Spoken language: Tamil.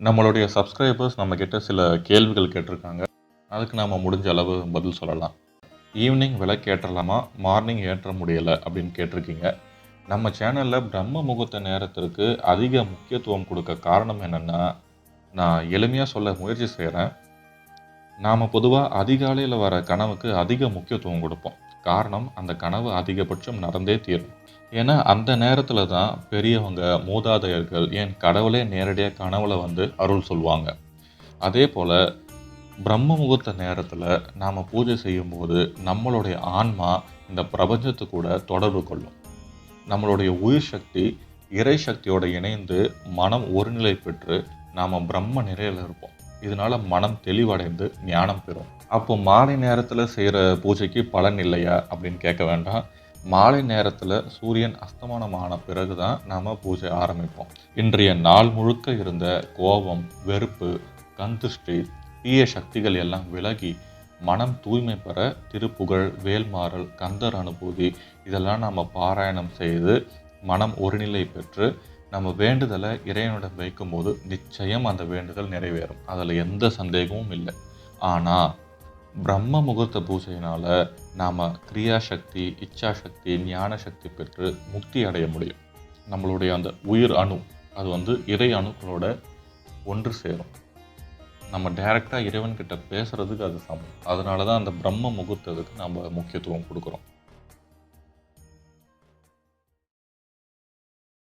நம்மளுடைய சப்ஸ்கிரைபர்ஸ் நம்மக்கிட்ட சில கேள்விகள் கேட்டிருக்காங்க. அதுக்கு நாம் முடிஞ்ச அளவு பதில் சொல்லலாம். ஈவினிங் விளக்கேற்றலாமா, மார்னிங் ஏற்ற முடியலை அப்படின்னு கேட்டிருக்கீங்க. நம்ம சேனலில் பிரம்ம முகூர்த்த நேரத்திற்கு அதிக முக்கியத்துவம் கொடுக்க காரணம் என்னென்னா, நான் எளிமையாக சொல்ல முயற்சி செய்கிறேன். நாம் பொதுவாக அதிகாலையில் வர கனவுக்கு அதிக முக்கியத்துவம் கொடுப்போம். காரணம், அந்த கனவு அதிகபட்சம் நடந்தே தீரும். ஏன்னா அந்த நேரத்தில் தான் பெரியவங்க, மூதாதையர்கள், ஏன் கடவுளே நேரடியாக கனவுல வந்து அருள் சொல்லுவாங்க. அதே போல் பிரம்ம முகூர்த்த நேரத்தில் நாம் பூஜை செய்யும்போது நம்மளுடைய ஆன்மா இந்த பிரபஞ்சத்து கூட தொடர்பு கொள்ளும். நம்மளுடைய உயிர் சக்தி இறை சக்தியோடு இணைந்து மனம் ஒருநிலை பெற்று நாம் பிரம்ம நிலையில் இருப்போம். இதனால் மனம் தெளிவடைந்து ஞானம் பெறும். அப்போ மாலை நேரத்தில் செய்கிற பூஜைக்கு பலன் இல்லையா அப்படின்னு கேட்க வேண்டாம். மாலை நேரத்தில் சூரியன் அஸ்தமனமான பிறகு தான் நாம் பூஜை ஆரம்பிப்போம். இன்றைய நாள் முழுக்க இருந்த கோபம், வெறுப்பு, கந்துஷ்டி, தீய சக்திகள் எல்லாம் விலகி மனம் தூய்மை பெற திருப்புகழ், வேல்மாறல், கந்தர் அனுபூதி இதெல்லாம் நாம் பாராயணம் செய்து மனம் ஒருநிலை பெற்று நம்ம வேண்டுதலை இறைவனிடம் வைக்கும்போது நிச்சயம் அந்த வேண்டுதல் நிறைவேறும். அதில் எந்த சந்தேகமும் இல்லை. ஆனால் பிரம்ம முகூர்த்த பூஜையினால் நாம் கிரியாசக்தி, இச்சாசக்தி, ஞான சக்தி பெற்று முக்தி அடைய முடியும். நம்மளுடைய அந்த உயிர் அணு அது இறை அணுக்களோட ஒன்று சேரும். நம்ம டைரெக்டாக இறைவன்கிட்ட பேசுகிறதுக்கு அது சமம். அதனால தான் அந்த பிரம்ம முகூர்த்தத்துக்கு நம்ம முக்கியத்துவம் கொடுக்குறோம்.